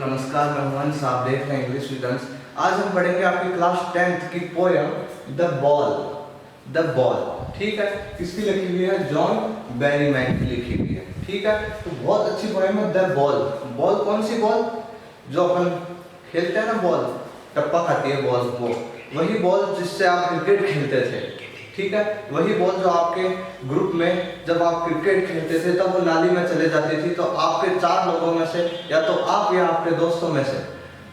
नमस्कार, मैं हंस, आप देख रहे हैं इंग्लिश विद हंस। आज हम पढ़ेंगे आपकी क्लास 10th की poem the ball. The ball, ठीक है। किसकी लिखी हुई है? जॉन बेरीमैन की लिखी हुई है, ठीक है। तो बहुत अच्छी पोयम है द बॉल। बॉल कौन सी बॉल? जो अपन खेलते हैं ना, बॉल टप्पा खाती है बॉल, वो वही बॉल जिससे आप क्रिकेट खेलते थे, ठीक है। वही बॉल जो आपके ग्रुप में जब आप क्रिकेट खेलते थे तब वो नाली में चले जाती थी, तो आपके 4 लोगों में से या तो आप या आपके दोस्तों में से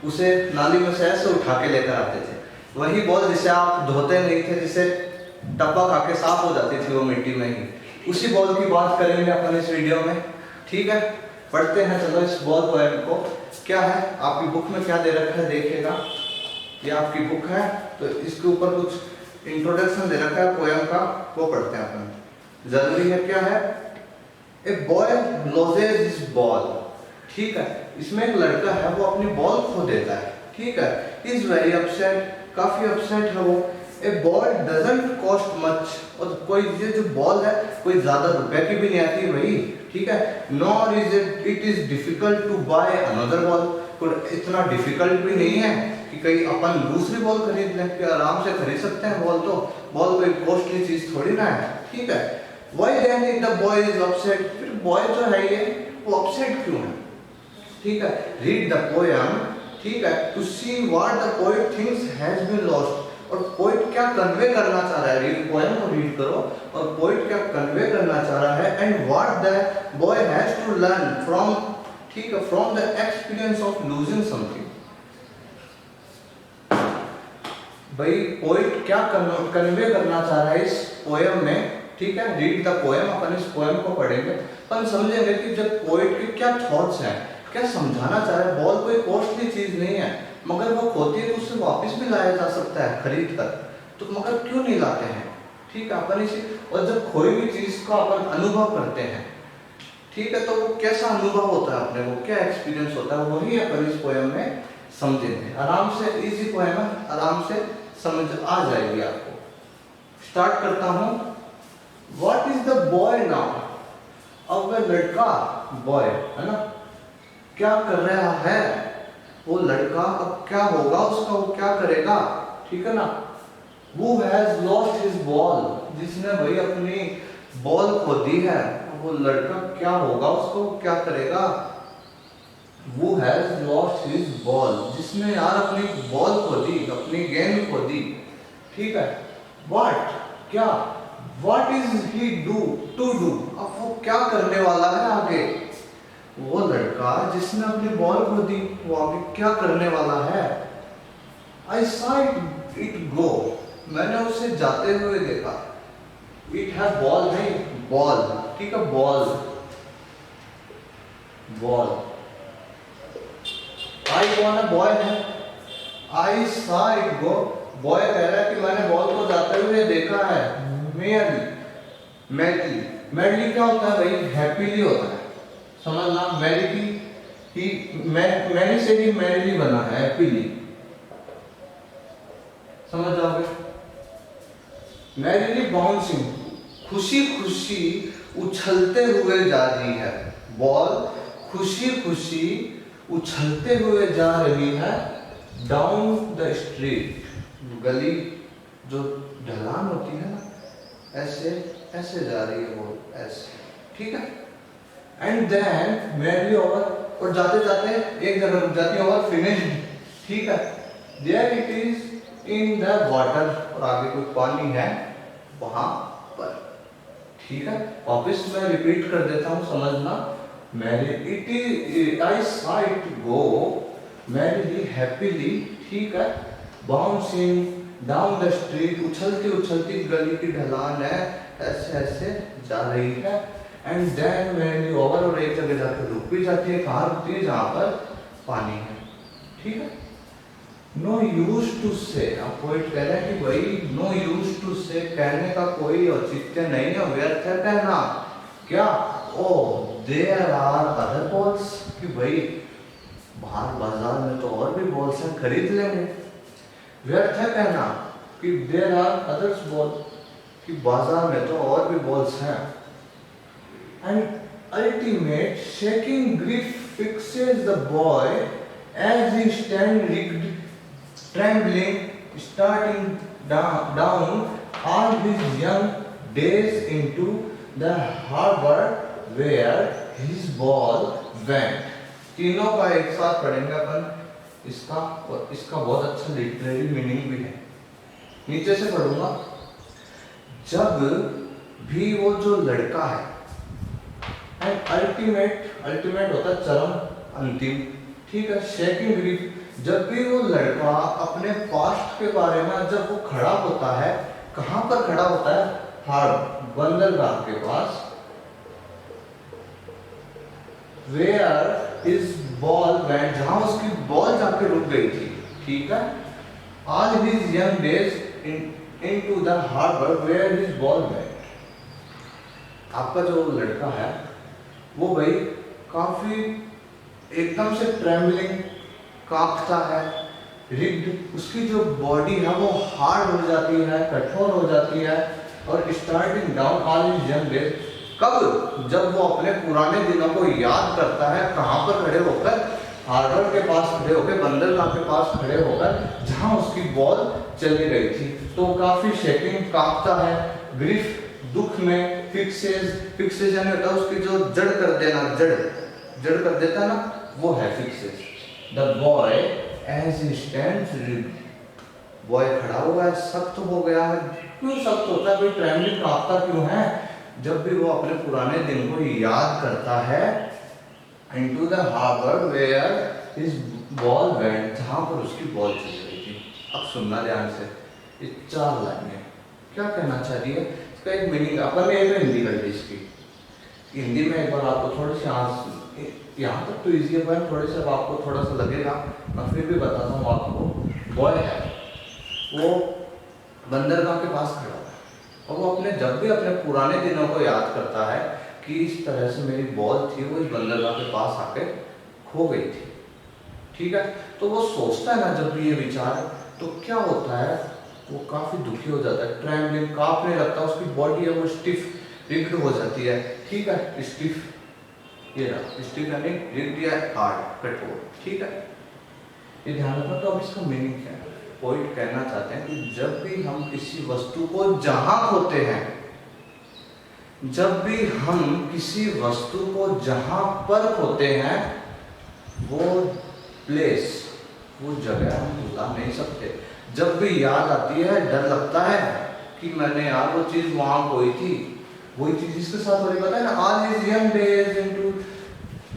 उसे नाली में से ऐसे उठा के लेकर आते थे। वही बॉल जिसे आप धोते नहीं थे, जिसे टप्पा खा के साफ हो जाती थी वो मिट्टी में ही, उसी बॉल की बात करेंगे अपन इस वीडियो में, ठीक है। पढ़ते हैं, चलो इस बॉल पोएम को। क्या है आपकी बुक में, क्या दे रखा है देखिएगा। ये आपकी बुक है, तो इसके ऊपर कुछ इंट्रोडक्शन दे रखा है पोएम का, वो पढ़ते हैं अपन। जरूरी है, क्या है? A boy losses his ball, ठीक है। इसमें एक लड़का है, वो अपनी बॉल खो देता है, ठीक है। इज वेरी अपसेट, काफी अपसेट है वो। ए बॉल डजंट कॉस्ट मच, और कोई ये जो बॉल है कोई ज्यादा रुपए की भी नहीं आती भाई, ठीक है। Nor is it is difficult to buy another ball, इतना डिफिकल्ट भी नहीं है कि कहीं अपन दूसरी बॉल खरीद लें, कि आराम से खरीद सकते हैं बॉल। तो बॉल कोई कॉस्टली चीज थोड़ी ना है, ठीक है। Why then the boy is upset, फिर बॉय जो है ये वो अपसेट क्यों है, ठीक है। रीड द पोएम, ठीक है, to see what the poet thinks has been lost, और पोएट क्या कन्वे करना चाह रहा है। रीड पोएम को रीड करो, और पोएट क्या कन्वे करना चाह रहा है, and what the boy has to learn from, ठीक है, from the experience of losing something. भाई पोएट क्या कन्वे करना चाह रहा है इस पोएम में, ठीक है। रीड द पोएम, अपन इस पोएम को पढ़ेंगे, अपन समझेंगे कि जब पोएट के क्या थॉट्स हैं, क्या समझाना चाह रहे हैं। बॉल कोई कॉस्टली चीज नहीं है, मगर वो खोती है तो उससे वापस भी लाया जा सकता है खरीद कर, तो मगर क्यों नहीं लाते हैं, ठीक है। अपन इसी, और जब कोई भी चीज का अपन अनुभव करते हैं, ठीक है, तो वो कैसा अनुभव होता है अपने, वो क्या एक्सपीरियंस होता है, वही अपन इस पोएम में समझेंगे। आराम से, इजी पोएम है, आराम से समझ आ जाएगी आपको। स्टार्ट करता हूं। What is the boy now, अब वह लड़का, बॉय है ना, क्या कर रहा है वो लड़का, अब क्या होगा उसका, वो क्या करेगा, ठीक है ना। Who has lost his ball, जिसने भाई अपनी बॉल खो दी है, वो लड़का क्या होगा उसको, क्या करेगा। Who has lost his ball, जिसने यार अपनी बॉल खो दी, अपनी गेंद खो दी, ठीक है। What, क्या, What is he do to do, अब वो क्या करने वाला है आगे। वो लड़का जिसने अपनी बॉल खो दी, वो आगे क्या करने वाला है। I saw it go, मैंने उसे जाते हुए देखा। It है बॉल नहीं, बॉल, ठीक है, बॉल, बॉल। I कौन है? बॉय है। I saw it go, boy कह रहा है कि मैंने बॉल को जाते हुए देखा है। मैडली, मैडली, मैडली क्या होता है भाई? हैप्पीली होता है, समझना। मैडली ही, मैनी से ही मैडली बना है, हैप्पीली, समझ जाओगे। मैडली बाउंसिंग, खुशी खुशी उछलते हुए जा रही है। बॉल खुशी खुशी उछलते हुए जा रही है डाउन द स्ट्रीट, गली जो ढलान होती है ना, ऐसे ऐसे जा रही है बॉल, ऐसे, ठीक है। एंड देन मैरी ओवर, और जाते जाते एक जगह रुक जाती है, ओवर फिनिश्ड, ठीक है। There it is in the water, और आगे कोई पानी है वहां पर, ठीक है। वापस मैं रिपीट कर देता हूं, समझना। Merry it is, I saw it go, merry happily, ठीक है, बाउंसिंग डाउन द स्ट्रीट, उछलती उछलती गली की ढलान है, ऐसे ऐसे जा रही है। एंड देन मैरी ओवर, और एक जगह जाकर रुक भी जाती है। कहाँ रुकती है? जहां पर पानी है, ठीक है। नो यूज टू से, अब पोएट कह रहा है कि भाई नो यूज टू से, कहने का कोई औचित्य नहीं है, व्यर्थ है कहना। क्या? Oh there are other balls, कि भाई बाहर बाजार में तो और भी बॉल्स हैं, खरीद लेंगे। व्यर्थ है कहना कि देयर आर अदर्स बॉल, कि बाजार में तो और भी बॉल्स हैं। And ultimate shaking grief fixes the boy As he stand rigged, trembling, starting down all his young days into the harbor where his ball went. तीनों का एक साथ पढ़ेंगे अपन इसका, और इसका बहुत अच्छा लिटरेरी मीनिंग भी है। नीचे से पढ़ूंगा। जब भी वो जो लड़का है, एंड अल्टीमेट होता है चरम, अंतिम, ठीक है, शेकिंग ग्रीफ, जब भी वो लड़का अपने पास्ट के बारे में जब वो खड़ा होता है, कहां पर खड़ा होता है? हार्बर, बंदरगाह के पास। Where his ball went, जहां उसकी बॉल जाके रुक गई थी, ठीक है। All his young days into the harbor where his ball went. आपका जो लड़का है वो भाई काफी एकदम से ट्रेम्बलिंग, कांपता है, रिग्ड, उसकी जो बॉडी है वो हार्ड हो जाती है, कठोर हो जाती है, और starting down all his young days. कब? जब वो अपने पुराने दिनों को याद करता है। कहाँ पर खड़े होकर? हार्बर के पास खड़े होकर, बंदरगाह के पास खड़े होकर, जहां उसकी बॉल चली गई थी। तो काफी शेकिंग, कांपता है, ग्रीफ, दुख में, फिक्सेस यानी होता है उसकी जो जड़ कर देना, जड़ कर देता है ना, वो है fixes. The boy as he stands rigid, boy खड़ा हुआ है, सख्त हो गया है। क्यों सख्त होता है भाई? ट्रेम्बलिंग, कांपता क्यों है? जब भी वो अपने पुराने दिन को याद करता है, into the harbor where his ball went, जहां पर उसकी बॉल चली गई थी। अब सुनना ध्यान से, ये 4 लाइनें क्या कहना चाह रही है, इसका एक मीनिंग अपन ने एक हिंदी कर ली इसकी। हिंदी में एक बार आपको थोड़ी सी यहाँ तक तो इजी है, पर थोड़े से आपको थोड़ा सा लगेगा, मैं फिर भी बताता हूँ आपको। बॉय है, वो बंदरगाह के पास खड़ा है, और वो जब भी अपने पुराने दिनों को याद करता है कि इस तरह से मेरी बॉल थी, वो इस बंदरगाह के पास आके खो गई थी, ठीक है। तो वो सोचता है ना जब भी ये विचार, तो क्या होता है, वो काफी दुखी हो जाता है, ट्रेम्बलिंग, कांपने लगता है, उसकी बॉडी है वो स्टिफ, रिग्ड हो जाती है, ठीक है, स्टिफ, ये रहा स्टिफ यानी रिग्ड या हार्ड, कठोर, ठीक है। ये ध्यान रखना। तो अब इसका मीनिंग क्या है? पॉइंट कहना चाहते हैं कि जब भी हम किसी वस्तु को जहां खोते हैं, जब भी हम किसी वस्तु को जहां पर खोते हैं, वो प्लेस, वो जगह हम भुला नहीं सकते। जब भी याद आती है, डर लगता है कि मैंने यार वो चीज वहां खोई थी, वही चीज इसके साथ हो रही, पता है ना। All his young days into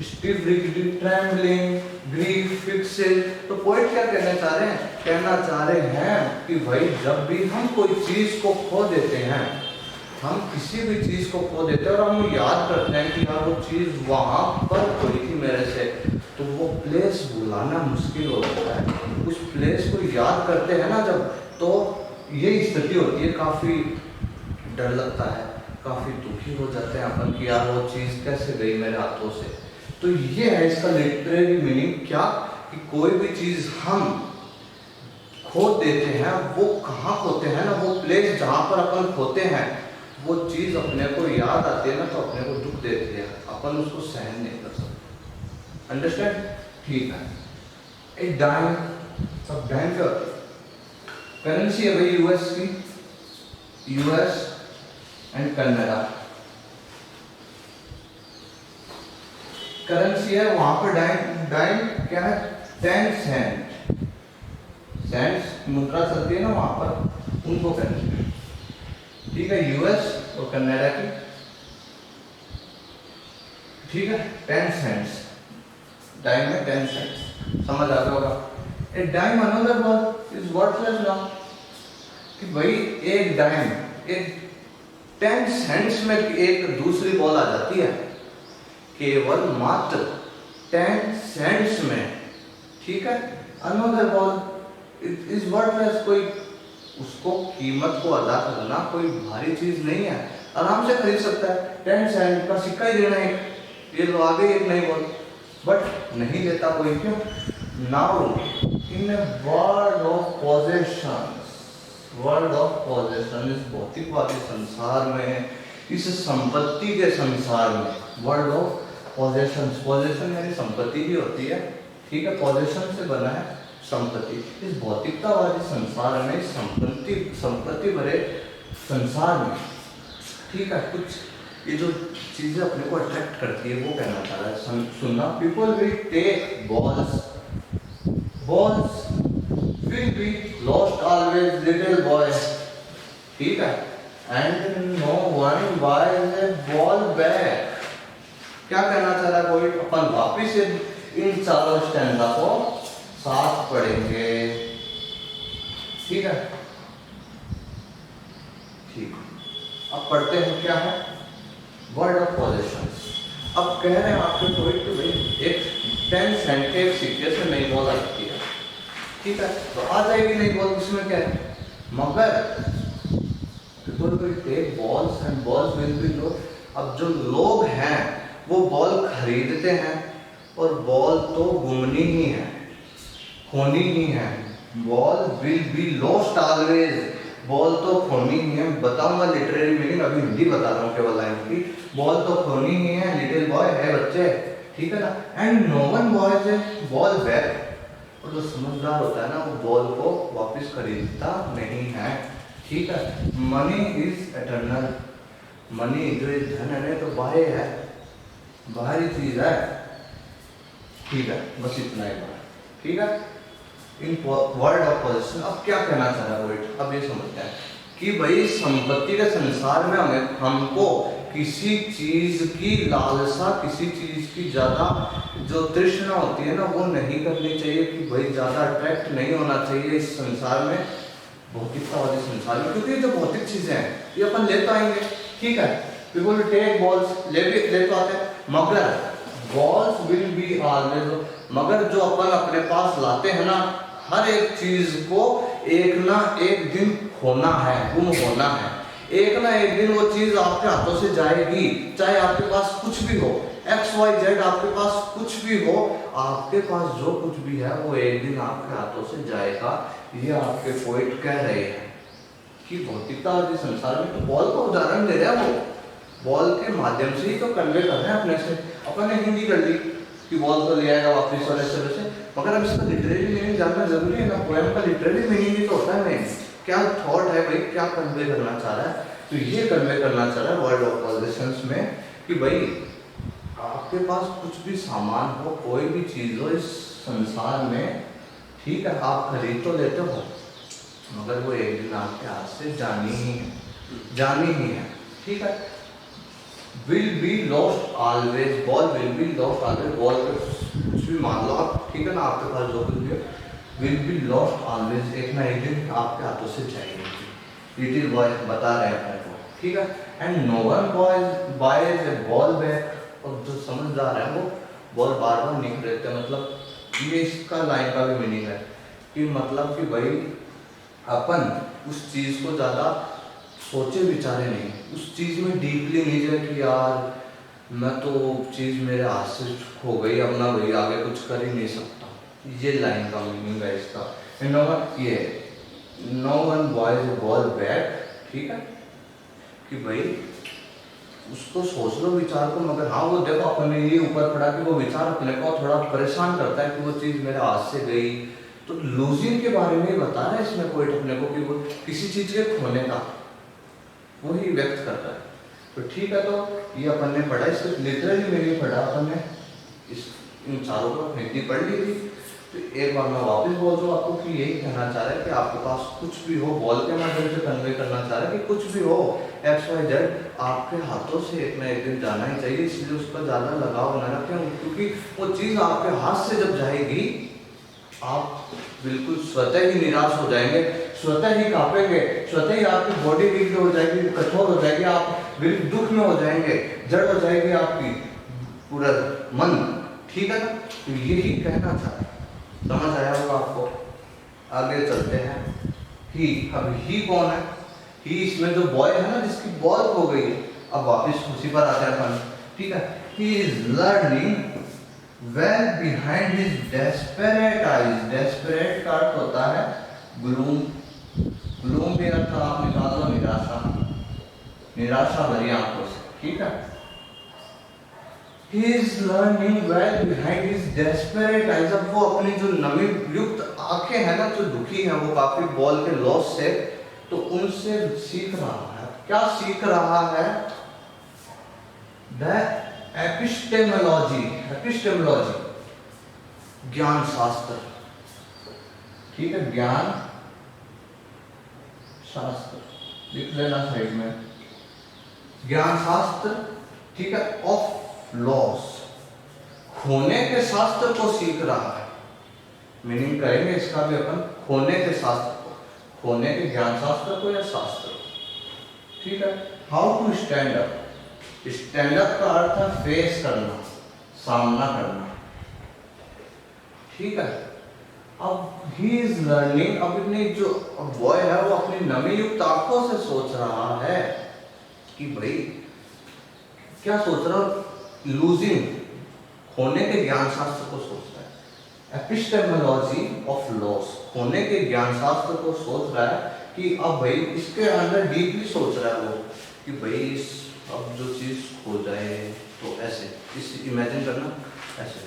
stiff rigid, trembling, grief, fixed. तो पोएट क्या कहना चाह रहे हैं? कहना चाह रहे हैं कि भाई जब भी हम कोई चीज को खो देते हैं, हम किसी भी चीज को खो देते हैं और हम याद करते हैं कि यार वो चीज वहां पर खोई थी मेरे से, तो वो प्लेस भुलाना मुश्किल हो जाता है। उस प्लेस को याद करते हैं ना जब, तो ये स्थिति होती है, काफी डर लगता है, काफी दुखी हो जाते हैं अपन कि यार वो चीज कैसे गई मेरे हाथों से। तो ये है इसका लिटरेरी मीनिंग, क्या कि कोई भी चीज हम खो देते हैं, वो कहाँ खोते हैं ना, वो प्लेस जहां पर अपन खोते हैं, वो चीज अपने को याद आती है ना, तो अपने को दुख देती है, अपन उसको सहन नहीं कर सकते। अंडरस्टैंड? ठीक है। एक डाइम, सब डाइम क्या होती है? करेंसी है भाई यूएस की, यूएस एंड कनाडा करेंसी है, वहां पर डाइम क्या है? 10 सेंट, सेंट्स मुद्रा चलती है ना वहां पर, उनको करेंसी, ठीक है, यूएस और कनाडा की, ठीक है। 10 सेंट्स, डाइम में 10 सेंट्स, समझ आ गया होगा। A dime another word is worthless now, कि भाई एक डाइम, एक 10 सेंट्स में एक दूसरी बॉल आ जाती है, केवल मात्र 10 सेंट्स में, ठीक है। अनदर बॉल इज वर्थलेस, कोई उसको कीमत को अदा करना कोई भारी चीज नहीं है, आराम से खरीद सकता है। 10 सेंट का सिक्का ही देना है, ये लो आगे एक नहीं बोल, बट नहीं लेता कोई, क्यों? Now in world of possessions, world of possession, इस भौतिकवादी संसार में, इस संपत्ति के संसार में, वर्ल्ड ऑफ पॉजेशंस, पॉजेशन यानी संपत्ति ही होती है, ठीक है, पोजेशन से बना है संपत्ति। इस भौतिकतावादी संसार में, संपत्ति भरे संसार में, ठीक है, कुछ ये जो चीजें अपने को अट्रैक्ट करती है वो कहना चाह रहा है। सुनना, people will take balls will be lost always little boy, ठीक है, and no one buys a ball back. क्या कहना चाह रहा है कोई? अपन वापिस इन चारों स्टैंडा को साथ पढ़ेंगे, ठीक है, ठीक। अब पढ़ते हैं क्या है, वर्ड ऑफ पोजेशंस। अब कह रहे हैं आपके कोई कि भाई एक 10 सेंट के सिक्के से नई बॉल आती है, ठीक है, तो आ जाएगी नई बॉल, उसमें क्या है, मगर people will take balls and balls will be low। अब जो लोग हैं वो बॉल खरीदते हैं और बॉल तो गुमनी ही है, खोनी ही है। Ball will be lost always, ball तो खोनी ही है। बताऊंगा लिटरेरी मीनिंग, अभी हिंदी बता रहा हूँ केवल लाइन की। बॉल तो खोनी ही है, लिटिल बॉय है बच्चे, ठीक है ना। And no one buys a ball back, और जो समझदार होता है ना वो बॉल को वापस खरीदता नहीं है, ठीक है। मनी इज एटर्नल, मनी जो ये धन है तो बाह्य है, बाहरी चीज है, ठीक है, बस इतना ही बात, ठीक है। इन वर्ड ऑफ पोजेशन अब क्या कहना चाह रहा है वर्ड, अब ये समझते हैं कि भाई संपत्ति के संसार में हमको किसी चीज की लालसा, किसी चीज की ज्यादा जो तृष्णा होती है ना वो नहीं करनी चाहिए, कि भाई ज्यादा अट्रैक्ट नहीं होना चाहिए इस संसार में, भौतिकतावादी संसार में, क्योंकि जो भौतिक चीजें हैं ये अपन ले तो आएंगे, ठीक है। पीपल टेक बॉल्स, ले तो आते हैं, मगर बॉल्स विल बी ऑलवेज, मगर जो अपन अपने पास लाते हैं ना, हर एक चीज को एक ना एक दिन खोना है, गुम होना है। एक ना एक दिन वो चीज आपके हाथों से जाएगी, चाहे आपके पास कुछ भी हो, XYZ आपके पास कुछ भी हो, आपके पास जो कुछ भी है वो एक दिन आपके हाथों से जाएगा। ये आपके पोइट कह रहे हैं कि भौतिकतावादी संसार में, तो बॉल का उदाहरण दे रहे हैं, वो बॉल के माध्यम से ही तो कन्वे कर रहे हैं अपने से। अपन ने हिंदी कर ली कि बॉल को ले आएगा वापस और ऐसे वैसे, मगर अब इसका लिटरेरी मीनिंग जानना जरूरी है ना। पोएम का लिटरेरी मीनिंग भी तो होता है नहीं, क्या थॉट है भाई, क्या कन्वे करना चाह रहा है, तो ये कन्वे करना चाह रहा है वर्ड ऑफ पोजेशंस में कि भाई आपके पास कुछ भी सामान हो, कोई भी चीज हो इस संसार में, ठीक है, आप खरीद तो लेते हो, मगर वो एक दिन आपके हाथ से जानी ही है, ठीक है। Will be lost always, ball will be lost always, ball पे कुछ भी मान लो आप, ठीक है ना, आपके पास जो कुछ भी है, विल बी लॉस्ट ऑलवेज, एक ना एक दिन आपके हाथों से जाएगी। लिटिल बॉय बता रहे हैं अपने को, ठीक है। And no one buys a ball back, और जो समझदार है वो बॉल बार बार नहीं खरीदते, मतलब ये इसका लाइन का भी मीनिंग है कि मतलब कि भाई अपन उस चीज को ज्यादा सोचे विचारे नहीं, उस चीज में डीपली नहीं जाए कि यार मैं तो चीज मेरे हाथ से खो गई, अब ना भाई आगे कुछ कर ही नहीं सकता, ये लाइन का मीनिंग है इसका। ये no one buys ball back, ठीक है, कि भाई उसको सोच लो विचार को, मगर हाँ वो देखो अपन ने ये ऊपर पढ़ा कि वो विचार अपने को थोड़ा परेशान करता है कि वो चीज मेरे हाथ से गई, तो लूजिंग के बारे में बता रहा है इसमें कोई अपने को कि वो किसी चीज के खोने का वही व्यक्त करता है। तो ठीक है, तो ये अपन ने पढ़ा, इसको लिटरली मीनिंग पढ़ा अपन ने, इस इन चारों को हिंदी पढ़ ली थी। तो एक बार मैं वापस बोल दूँ आपको कि यही कहना चाह रहा है कि आपके पास कुछ भी हो, बॉल के माध्यम से कन्वे करना चाह रहा है कि कुछ भी हो XYZ आपके हाथों से एक ना एक दिन जाना ही चाहिए, इसलिए उस पर ज़्यादा लगाव न रखें, क्योंकि वो चीज़ आपके हाथ से जब जाएगी आप बिल्कुल स्वतः ही निराश हो जाएंगे, स्वतः ही कांपेंगे, स्वतः ही आपकी बॉडी वीक हो जाएगी, कठोर हो जाएगी, आप बिल्कुल दुख में हो जाएंगे, जड़ हो जाएगी आपकी पूरा मन, ठीक है ना। तो यही कहना चाह रहा है, समझ आया होगा आपको। आगे चलते हैं। ही, अब ही कौन है? ही इसमें जो बॉय है ना जिसकी बॉल खो गई है, अब वापस उसी पर आते हैं अपन, ठीक है। He is learning well behind his desperate eyes, desperate का अर्थ होता है ग्लूम, ग्लूम भी अर्थ आप निकाल लो निराशा, निराशा भरी आंखों से, ठीक है। He is learning well behind his desperate eyes. अब वो अपनी जो नमी युक्त आंखें हैं ना, जो दुखी हैं वो काफी बॉल के लॉस से, तो उनसे सीख रहा है। क्या सीख रहा है? द एपिस्टेमोलॉजी, एपिस्टेमोलॉजी ज्ञान शास्त्र, ठीक है, ज्ञान शास्त्र लिख लेना साइड में, ज्ञान शास्त्र, ठीक है, ऑफ लॉस, खोने के शास्त्र को सीख रहा है। मीनिंग करेंगे इसका भी अपन, खोने के शास्त्र को, खोने के ज्ञान शास्त्र को या शास्त्र, ठीक है। How to stand up, stand up का अर्थ है फेस करना, सामना करना, ठीक है। अब ही इज लर्निंग, अपनी जो बॉय है वो अपनी नमी युक्त आंखों से सोच रहा है कि भाई क्या सोच रहा हूं, लूजिंग, खोने के ज्ञान शास्त्र को सोच रहा है। एपिस्टेमोलॉजी ऑफ लॉस, खोने के ज्ञान शास्त्र को सोच रहा है कि अब भाई इसके अंदर डीपली सोच रहा है वो कि भाई इस अब जो चीज खो जाए तो ऐसे, इस इमेजिन करना, ऐसे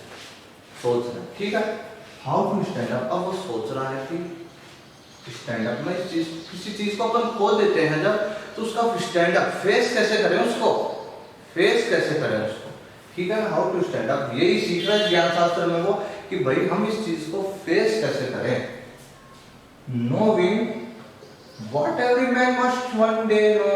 सोच रहा है, ठीक है। हाउ टू स्टैंड अप, अब वो सोच रहा है कि स्टैंड अप में इस चीज, किसी चीज को अपन खो देते हैं जब, तो उसका स्टैंड अप, फेस कैसे करें उसको, फेस कैसे करें उसको, ठीक है। हाउ टू स्टैंड अप, यही सीख रहा है ज्ञान शास्त्र में वो कि भाई हम इस चीज को फेस कैसे करें। Knowing what every man must one day know,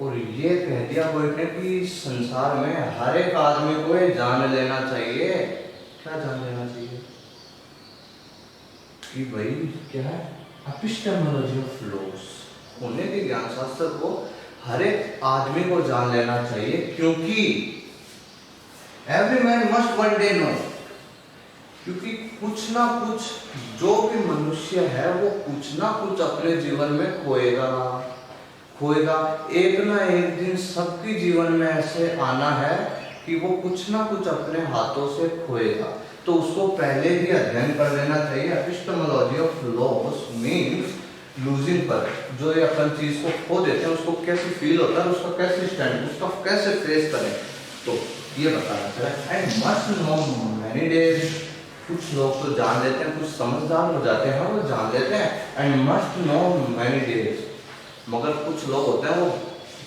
और ये कह दिया बोलने कि संसार में हर एक आदमी को ये जान लेना चाहिए। क्या जान लेना चाहिए? कि भाई क्या है, एपिस्टेमोलॉजी ऑफ लॉस, खोने के ज्ञान शास्त्र को हर एक आदमी को जान लेना चाहिए, क्योंकि every man must one day know, क्योंकि कुछ ना कुछ, जो भी मनुष्य है वो कुछ ना कुछ अपने जीवन में खोएगा, खोएगा। एक ना एक दिन सबके जीवन में ऐसे आना है कि वो कुछ ना कुछ अपने हाथों से खोएगा, तो उसको पहले ही अध्ययन कर लेना चाहिए। Epistemology of loss means losing पर, जो ये अपन चीज को खो देते हैं उसको कैसे फील होता है, उसका कैसे स्टैंड, उसका कैसे फेस करें, तो ये बताना चाहिए। And must know many days, कुछ लोग तो जान लेते हैं, कुछ समझदार हो जाते हैं वो जान लेते हैं, and must know many days, मगर कुछ लोग होते हैं वो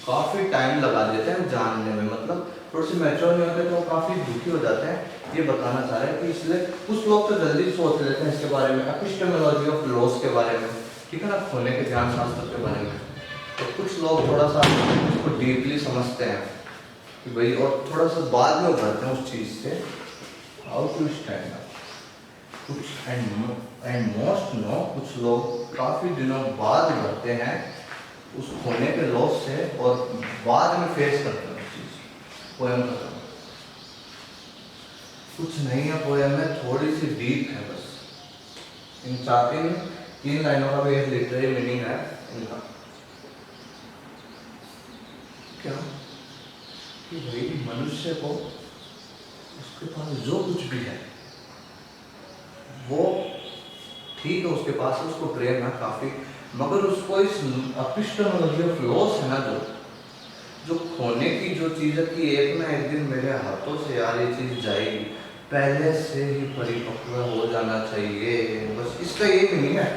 काफी टाइम लगा देते हैं जानने में, मतलब थोड़े से मैच्योर नहीं होते तो वो काफी दुखी हो जाते हैं। ये बताना चाह रहे हैं कि इसलिए कुछ लोग तो जल्दी सोच लेते हैं इसके बारे में, एपिस्टेमोलॉजी ऑफ लॉस के बारे में, ठीक है ना, खोने के ज्ञान शास्त्र के बारे में, तो कुछ लोग थोड़ा सा उसको डीपली समझते हैं कि भाई, और थोड़ा सा बाद में उभरते हैं उस चीज से। हाउ टू स्टैंड अप, कुछ एंड मोस्ट नो, कुछ लोग काफी दिनों बाद उभरते हैं उस खोने के लॉस से और बाद में फेस करते हैं उस चीज। पोएम खत्म, कुछ नहीं है पोएम में, थोड़ी सी डीप है बस, इन तीन लाइनों का भी एक लिटरेरी मीनिंग है इनका। क्या कि भाई मनुष्य को उसके पास जो कुछ भी है वो ठीक है, उसके पास उसको प्रेम है काफी, मगर उसको इस एपिस्टेमोलॉजी ऑफ लॉस है ना, जो खोने की जो चीज है कि एक ना एक दिन मेरे हाथों से यार ये चीज जाएगी, पहले से ही परिपक्व हो जाना चाहिए, बस इसका ये मीनिंग है।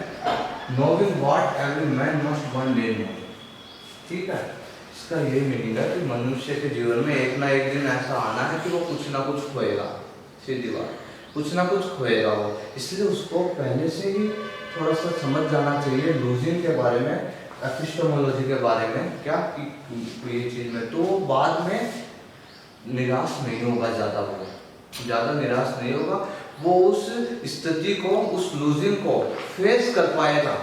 Knowing what every man must one day know, ठीक है, इसका ये मीनिंग है कि मनुष्य के जीवन में एक ना एक दिन ऐसा आना है कि वो कुछ ना कुछ खोएगा, सीधी बात, कुछ ना कुछ खोएगा वो, इसलिए उसको पहले से ही थोड़ा सा समझ जाना चाहिए लूजिंग के बारे में, एपिस्टेमोलॉजी के बारे में, क्या कि ये चीज में, तो बाद में निराश नहीं होगा, ज़्यादा निराश नहीं होगा, वो उस स्थिति को, उस लूजिंग को फेस कर पाएगा,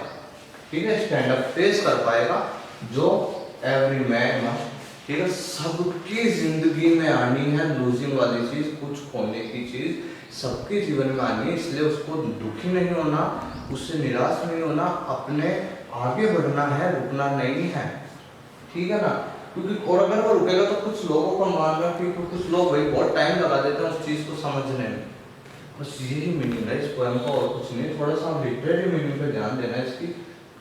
ठीक है, स्टैंड अप फेस कर पाएगा, जो एवरी मैन मस्ट, ठीक है, सबकी जिंदगी में आनी है लूजिंग वाली चीज, कुछ खोने की चीज सबके जीवन में आनी है, इसलिए उसको दुखी नहीं होना, उससे निराश नहीं होना, अपने आगे बढ़ना है, रुकना नहीं है, ठीक है ना, क्योंकि और अगर वो रुकेगा तो कुछ लोगों को मानना कि कुछ लोग भाई बहुत टाइम लगा देते हैं उस चीज को समझने में, बस यही मीनिंग है इस पोएम का और कुछ नहीं। थोड़ा सा लिटरेरी मीनिंग पे ध्यान देना है इसकी,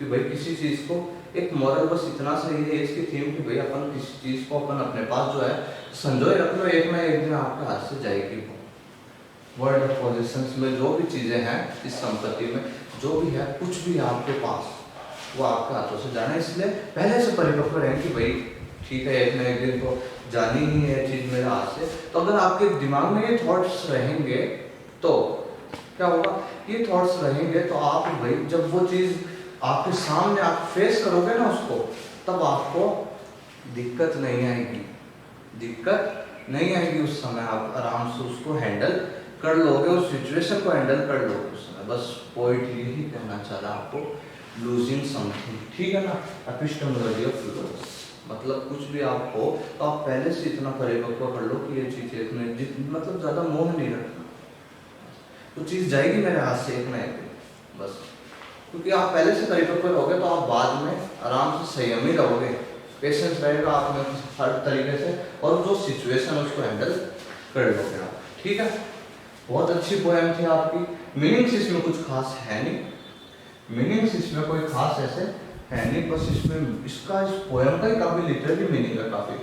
कि भाई किसी चीज़ को एक मॉरल बस इतना सही है इसकी थीम कि भाई अपन किसी चीज़ को अपन अपने पास जो है संजोए रख लो, एक ना एक दिन आपके हाथ से जाएगी वो। वर्ल्ड ऑफ पोजेशंस में जो भी चीज़ें हैं इस संपत्ति में, जो भी है कुछ भी है आपके पास, वो आपके हाथों से जाना है। इसलिए पहले से परिपक्व रहें कि भाई ठीक है एक ना एक दिन तो जानी ही है चीज़ मेरे हाथ से। तो अगर आपके दिमाग में ये थॉट्स रहेंगे तो क्या होगा, ये थॉट्स रहेंगे तो आप भाई जब वो चीज़ आपके सामने आप फेस करोगे ना उसको, तब आपको दिक्कत नहीं आएगी, दिक्कत नहीं आएगी उस समय। आप आराम से उसको हैंडल कर लोगे, उस सिचुएशन को हैंडल कर लोगे उस समय। बस पॉइंट यही कहना चाह रहा आपको, लूजिंग समथिंग, ठीक है ना। एपिस्टेमोलॉजी ऑफ फिलोसफी मतलब कुछ भी आप हो तो आप पहले से इतना परिपक्व कर लो कि ये चीज़ें इतने मतलब ज़्यादा मोह नहीं रखना, तो चीज़ जाएगी मेरे हाथ से एक ना एक दिन बस। क्योंकि आप पहले से परिपक्व रहोगे तो आप बाद में आराम से संयमी रहोगे, पेशेंस रहेगा आप में हर तरीके से, और जो सिचुएशन है उसको हैंडल कर लोगे आप, ठीक है। बहुत अच्छी पोएम थी आपकी। मीनिंग्स इसमें कुछ खास है नहीं, मीनिंग्स इसमें कोई खास ऐसे है नहीं, बस इसमें इसका इस पोएम का ही काफ़ी लिटरली मीनिंग है, काफ़ी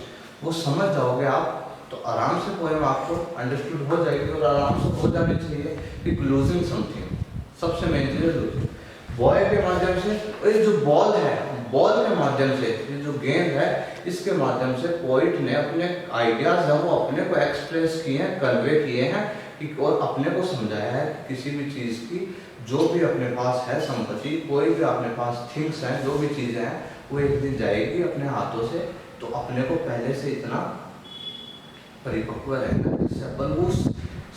वो समझ जाओगे आप तो आराम से पोएम आपको अंडरस्टूड हो जाएगी। और आराम से हो जानी चाहिए कि क्लोजिंग समथिंग, सबसे मेन चीज़ है बॉय के माध्यम से, और ये जो बॉल है, बॉल के माध्यम से, ये जो गेंद है इसके माध्यम से पोइट ने अपने आइडियाज़ है वो अपने को एक्सप्रेस किए हैं, कन्वे किए हैं कि, और अपने को समझाया है किसी भी चीज़ की जो भी अपने पास है संपत्ति, कोई भी अपने पास थिंग्स हैं, जो भी चीज़ें हैं वो एक दिन जाएगी अपने हाथों से। तो अपने को पहले से इतना परिपक्व रहना जिससे अपन उस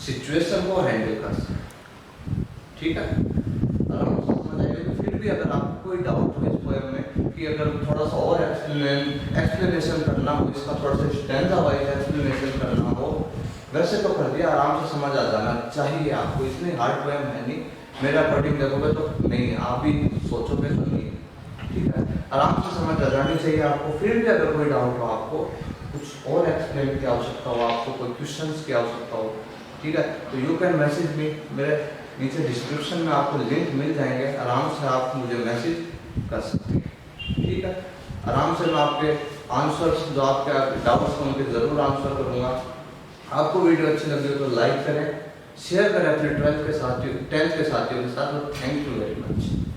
सिचुएशन को हैंडल कर सकें, ठीक है। आराम से समझ आएगा। फिर भी अगर आपको कोई डाउट हो इस पोएम में कि अगर थोड़ा सा और एक्सप्लेनेशन करना हो, इसका थोड़ा सा स्टैंजा वाइज एक्सप्लेनेशन करना हो, वैसे तो कर दिया, आराम से समझ आ जाना चाहिए आपको। इतनी हार्ड पोएम है नहीं, मेरे अकॉर्डिंग देखोगे तो नहीं, आप भी सोचोगे तो नहीं, ठीक है। आराम से समझ आ जानी चाहिए आपको। फिर भी अगर कोई डाउट हो, आपको कुछ और एक्सप्लेन की आवश्यकता हो, आपको कोई क्वेश्चंस की आवश्यकता हो, ठीक है, तो यू कैन मैसेज मी। मेरे नीचे डिस्क्रिप्शन में आपको लिंक मिल जाएंगे, आराम से आप मुझे मैसेज कर सकते हैं, ठीक है। आराम से मैं आपके आंसर्स जो आपके डाउट्स हैं उनके ज़रूर आंसर करूँगा। आपको वीडियो अच्छी लगी हो तो लाइक करें, शेयर करें अपने 10th के साथियों के साथ। और थैंक यू वेरी मच।